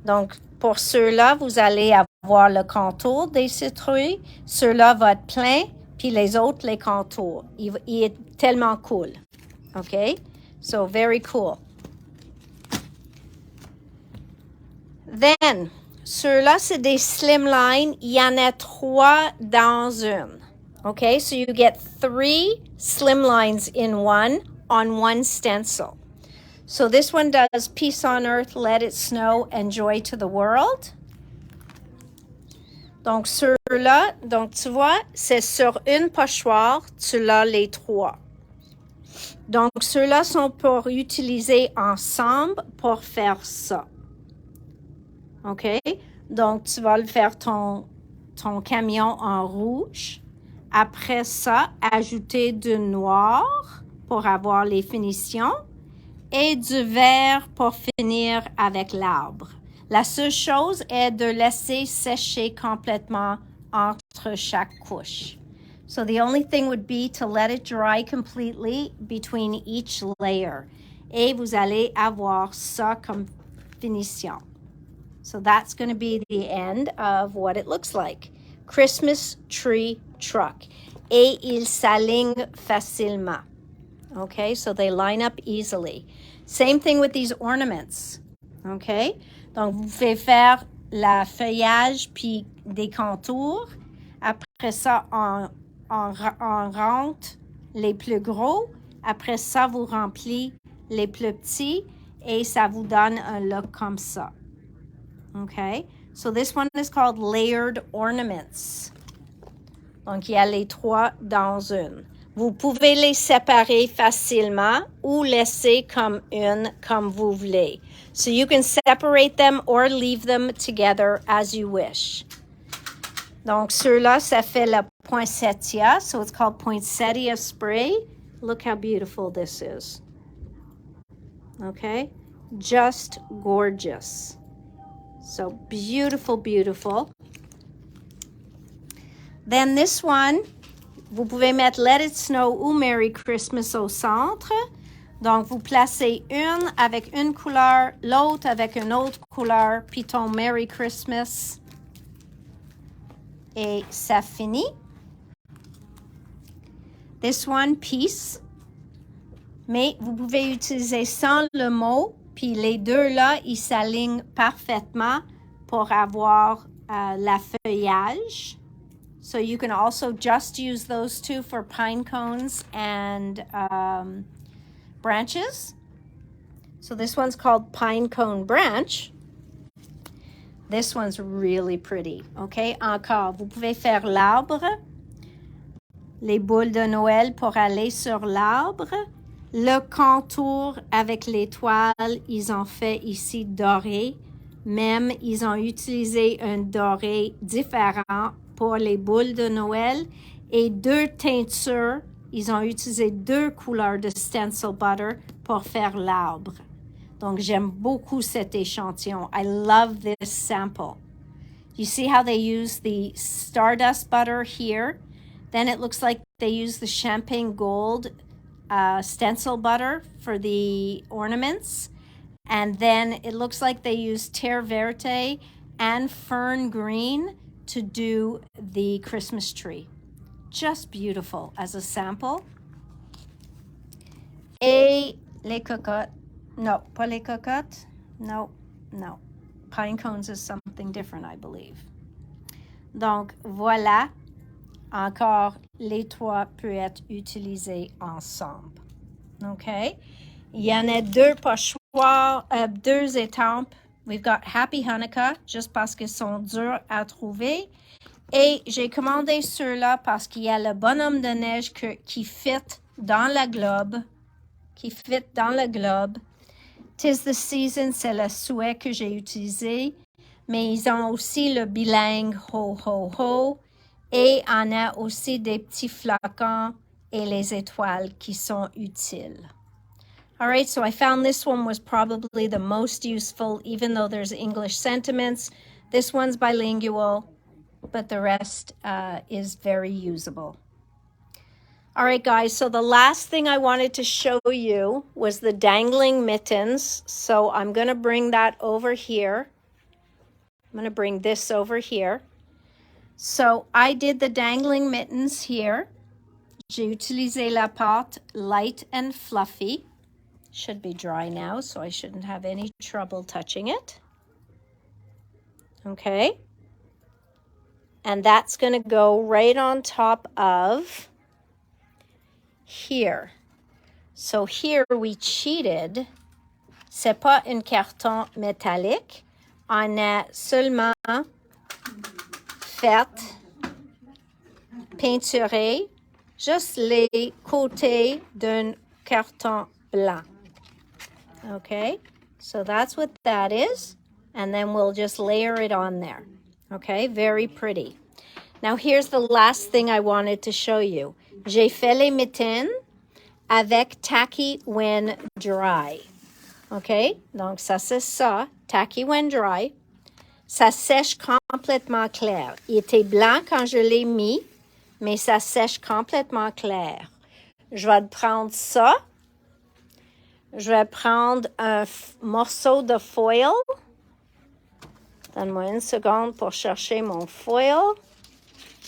Donc, pour ceux-là, vous allez avoir le contour des citrouilles. Ceux-là vont être pleins, puis les autres, les contours. Il est tellement cool. OK? So, very cool. Then, ceux-là, c'est des slimline. Il y en a 3 dans une. OK? So, you get 3 slimlines in one on one stencil. So, this one does Peace on Earth, Let It Snow, and Joy to the World. Donc, ceux-là, donc tu vois, c'est sur une pochoire, tu l'as les 3. Donc, ceux-là sont pour utiliser ensemble pour faire ça. OK? Donc, tu vas le faire ton camion en rouge. Après ça, ajouter du noir pour avoir les finitions et du vert pour finir avec l'arbre. La seule chose est de laisser sécher complètement entre chaque couche. So the only thing would be to let it dry completely between each layer. Et vous allez avoir ça comme finition. So that's going to be the end of what it looks like. Christmas tree truck. Et ils s'alignent facilement. Okay, so they line up easily. Same thing with these ornaments. Okay, donc vous pouvez faire la feuillage puis des contours. Après ça, on rentre les plus gros. Après ça, vous remplissez les plus petits et ça vous donne un look comme ça. Okay, so this one is called layered ornaments. Donc, il y a les 3 dans une. Vous pouvez les séparer facilement ou laisser comme une, comme vous voulez. So you can separate them or leave them together as you wish. Donc, ceux-là, ça fait la poinsettia. So it's called Poinsettia Spray. Look how beautiful this is. Okay? Just gorgeous. So beautiful, beautiful. Then this one, vous pouvez mettre Let It Snow ou Merry Christmas au centre. Donc, vous placez une avec une couleur, l'autre avec une autre couleur, puis ton Merry Christmas. Et ça finit. This one, Peace. Mais vous pouvez utiliser sans le mot, puis les deux là, ils s'alignent parfaitement pour avoir la feuillage. So you can also just use those two for pine cones and branches. So this one's called Pine Cone Branch. This one's really pretty. OK? Encore, vous pouvez faire l'arbre, les boules de Noël pour aller sur l'arbre. Le contour avec l'étoile, ils ont fait ici doré. Même, ils ont utilisé un doré différent pour les boules de Noël. Et deux teintures, ils ont utilisé deux couleurs de stencil butter pour faire l'arbre. Donc, j'aime beaucoup cet échantillon. I love this sample. You see how they use the stardust butter here? Then it looks like they use the champagne gold stencil butter for the ornaments. And then it looks like they use terre verte and fern green to do the Christmas tree. Just beautiful as a sample. Et les cocottes. No, pas les cocottes. No. Pine cones is something different, I believe. Donc, voilà. Encore, les trois peuvent être utilisés ensemble. OK? Il y en a deux pochoirs, deux étampes. We've got Happy Hanukkah, juste parce qu'ils sont durs à trouver. Et j'ai commandé ceux-là parce qu'il y a le bonhomme de neige qui fit dans le globe. Tis the season, c'est le souhait que j'ai utilisé. Mais ils ont aussi le bilingue ho, ho, ho. Et on a aussi des petits flacons et les étoiles qui sont utiles. All right, so I found this one was probably the most useful, even though there's English sentiments. This one's bilingual, but the rest is very usable. All right, guys, so the last thing I wanted to show you was the Dangling Mittens. So I'm going to bring that over here. I'm going to bring this over here. So I did the Dangling Mittens here. J'ai utilisé la pâte light and fluffy. Should be dry now, so I shouldn't have any trouble touching it. Okay. And that's going to go right on top of here. So here we cheated. C'est pas un carton métallique. On a seulement fait peinturer juste les côtés d'un carton blanc. Okay, so that's what that is. And then we'll just layer it on there. Okay, very pretty. Now here's the last thing I wanted to show you. J'ai fait les mitaines avec tacky when dry. OK? Donc ça c'est ça, tacky when dry. Ça sèche complètement clair. Il était blanc quand je l'ai mis, mais ça sèche complètement clair. Je vais prendre ça. Je vais prendre un morceau de foil. Donne-moi une seconde pour chercher mon foil.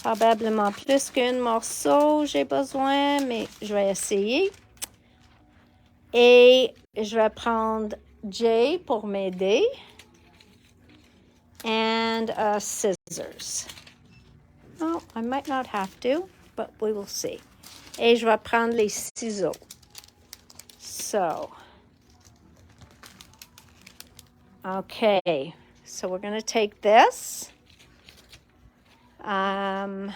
Probablement plus qu'un morceau, j'ai besoin, mais je vais essayer. Et je vais prendre Jay pour m'aider. And scissors. Oh, I might not have to, but we will see. Et je vais prendre les ciseaux. So, okay. So we're going to take this. All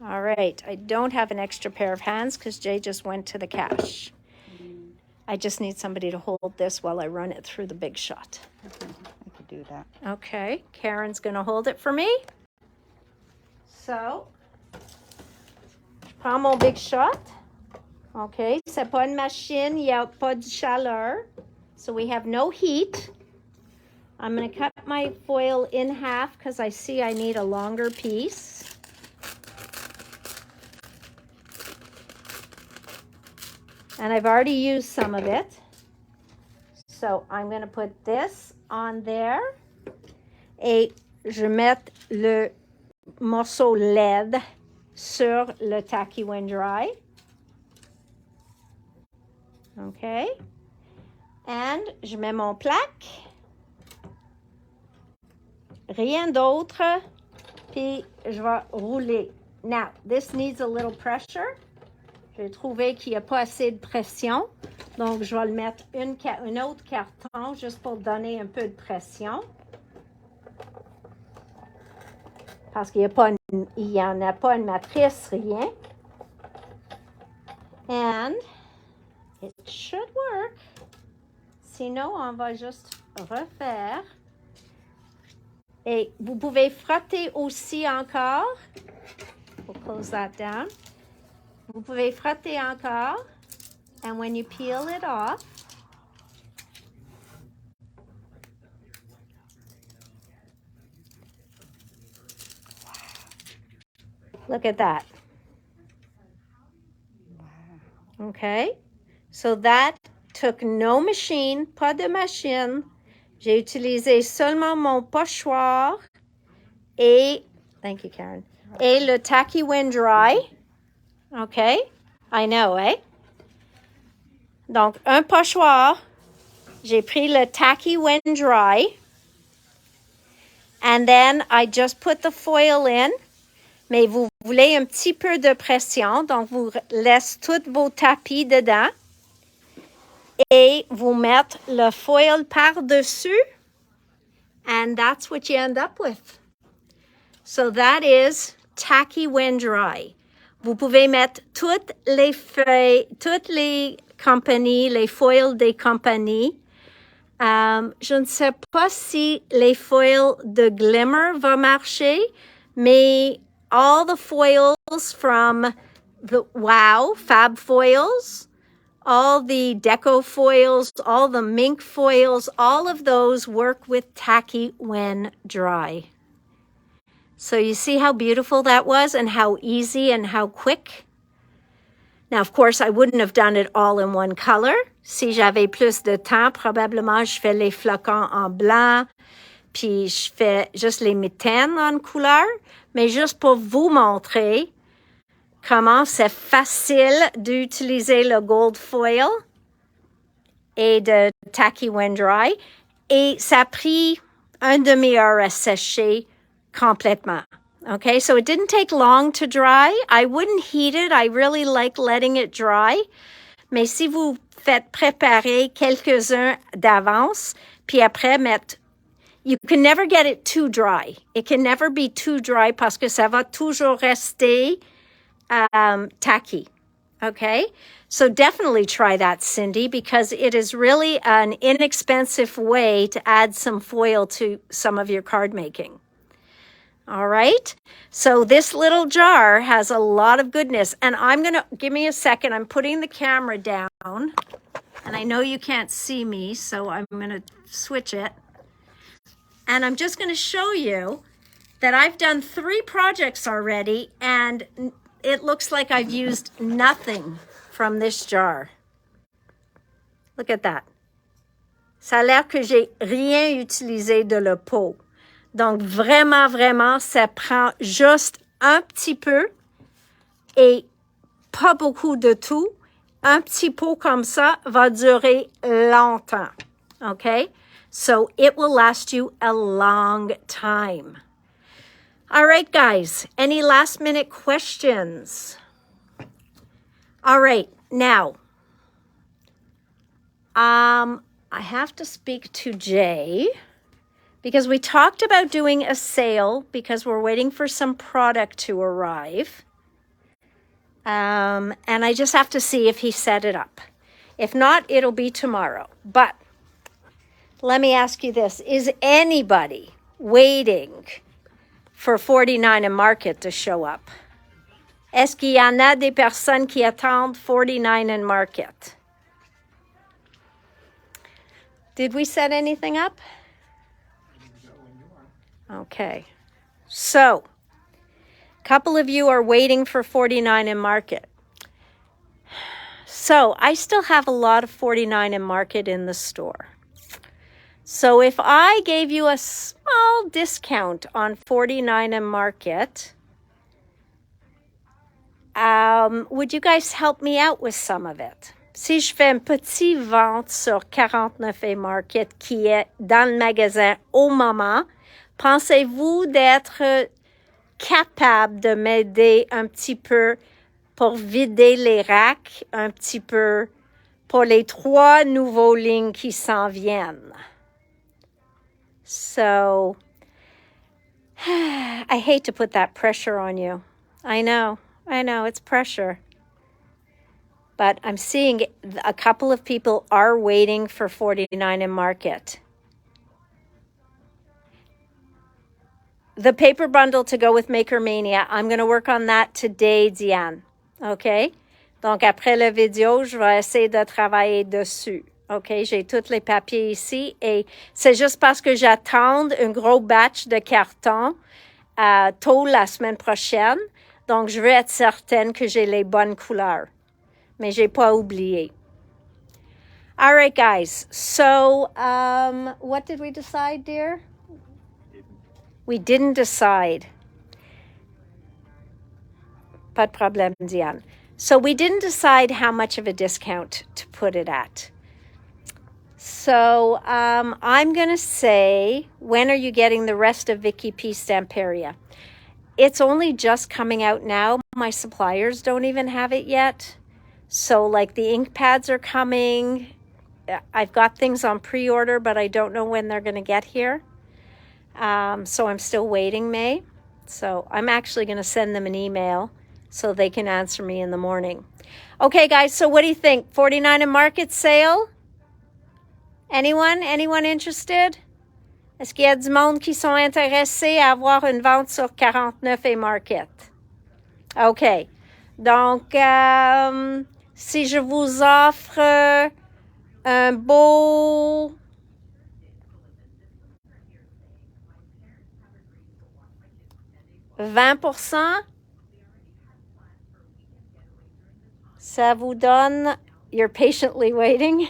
right. I don't have an extra pair of hands because Jay just went to the cache. I just need somebody to hold this while I run it through the big shot. Okay, I could do that. Okay. Karen's going to hold it for me. So, je prends mon big shot. Okay. C'est pas une machine. Il n'y a pas de chaleur. So we have no heat. I'm going to cut my foil in half because I see I need a longer piece. And I've already used some of it. So I'm going to put this on there. Et je mets le morceau LED sur le tacky when dry. Okay. And je mets mon plaque. Rien d'autre. Puis je vais rouler. Now, this needs a little pressure. J'ai trouvé qu'il n'y a pas assez de pression. Donc, je vais le mettre un autre carton juste pour donner un peu de pression. parce qu'il n'y en a pas une matrice, rien. And it should work. Sinon, on va juste refaire. Et vous pouvez frotter aussi encore. We'll close that down. Vous pouvez frotter encore. And when you peel it off, look at that. Okay, so that took no machine, pas de machine. J'ai utilisé seulement mon pochoir et, thank you Karen, et le tacky wind dry. Okay, I know, eh? Donc, un pochoir, j'ai pris le tacky wind dry, and then I just put the foil in. Mais vous voulez un petit peu de pression, donc vous laissez tous vos tapis dedans et vous mettez le foil par-dessus, and that's what you end up with. So that is tacky wind dry. Vous pouvez mettre toutes les feuilles, toutes les compagnies, les foils des compagnies. Je ne sais pas si les foils de Glimmer vont marcher, mais all the foils from the Wow, Fab Foils, all the deco foils, all the mink foils, all of those work with tacky when dry. So you see how beautiful that was and how easy and how quick? Now, of course, I wouldn't have done it all in one color. Si j'avais plus de temps, probablement je fais les flocons en blanc, puis je fais juste les mitaines en couleur. Mais juste pour vous montrer comment c'est facile d'utiliser le gold foil et de tacky when dry. Et ça a pris une demi-heure à sécher complètement. Okay, so it didn't take long to dry. I wouldn't heat it. I really like letting it dry. Mais si vous faites préparer quelques-uns d'avance, puis après mettre. You can never get it too dry. It can never be too dry parce que ça va toujours rester tacky. Okay? So definitely try that, Cindy, because it is really an inexpensive way to add some foil to some of your card making. All right? So this little jar has a lot of goodness. And I'm going to, give me a second. I'm putting the camera down. And I know you can't see me, so I'm going to switch it. And I'm just going to show you that I've done 3 projects already, and it looks like I've used nothing from this jar. Look at that. Ça a l'air que j'ai rien utilisé de le pot. Donc, vraiment, vraiment, ça prend juste un petit peu et pas beaucoup de tout. Un petit pot comme ça va durer longtemps. Okay? So it will last you a long time. All right, guys. Any last minute questions? All right. Now, I have to speak to Jay because we talked about doing a sale because we're waiting for some product to arrive. And I just have to see if he set it up. If not, it'll be tomorrow. But let me ask you this. Is anybody waiting for 49 and Market to show up? Est-ce qu'il y en a des personnes qui attendent 49 and Market? Did we set anything up? Okay. So, a couple of you are waiting for 49 and Market. So, I still have a lot of 49 and Market in the store. So if I gave you a small discount on 49 and Market, would you guys help me out with some of it? Si je fais une petite vente sur 49 et Market qui est dans le magasin au moment, pensez-vous d'être capable de m'aider un petit peu pour vider les racks, un petit peu pour les 3 nouveaux lignes qui s'en viennent? So, I hate to put that pressure on you. I know, it's pressure. But I'm seeing a couple of people are waiting for 49 in market. The paper bundle to go with Maker Mania, I'm going to work on that today, Diane. OK? Donc, après la vidéo, je vais essayer de travailler dessus. OK? J'ai tous les papiers ici et c'est juste parce que j'attends un gros batch de carton tôt la semaine prochaine. Donc, je veux être certaine que j'ai les bonnes couleurs. Mais j'ai pas oublié. All right, guys. So, what did we decide, dear? We didn't decide. Pas de problème, Diane. So we didn't decide how much of a discount to put it at. So I'm going to say, when are you getting the rest of Vicky P. Stamperia? It's only just coming out now. My suppliers don't even have it yet. So like the ink pads are coming. I've got things on pre-order, but I don't know when they're going to get here. So I'm still waiting, May. So I'm actually going to send them an email so they can answer me in the morning. Okay, guys, so what do you think? 49 in market sale? Anyone? Anyone interested? Est-ce qu'il y a du monde qui sont intéressés à avoir une vente sur 49 et market? OK. Donc, si je vous offre un beau... %, ça vous donne, you're patiently waiting.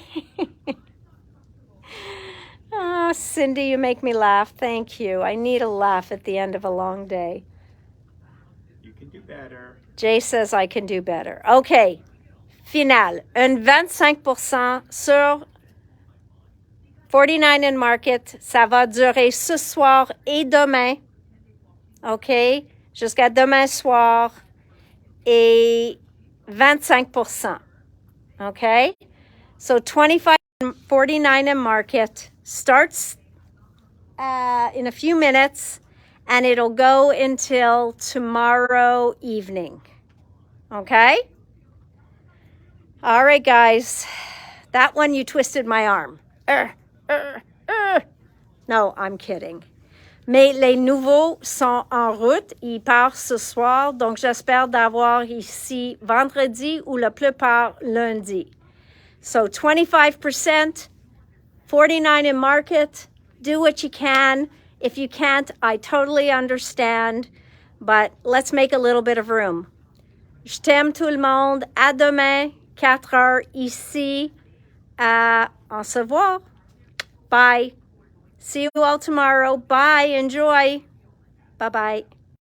Oh, Cindy, you make me laugh. Thank you. I need a laugh at the end of a long day. You can do better. Jay says I can do better. OK. Final. Un 25% sur 49 in market. Ça va durer ce soir et demain. OK? Jusqu'à demain soir. Et 25%. OK? So 25 and 49 in market starts in a few minutes, and it'll go until tomorrow evening. Okay? All right, guys. That one, you twisted my arm. No, I'm kidding. Mais les nouveaux sont en route. Ils partent ce soir. Donc, j'espère d'avoir ici vendredi ou la plupart lundi. So, 25%, 49 in market. Do what you can. If you can't, I totally understand. But let's make a little bit of room. Je t'aime tout le monde. À demain, 4 heures ici. On se voit. Bye. See you all tomorrow. Bye. Enjoy. Bye-bye.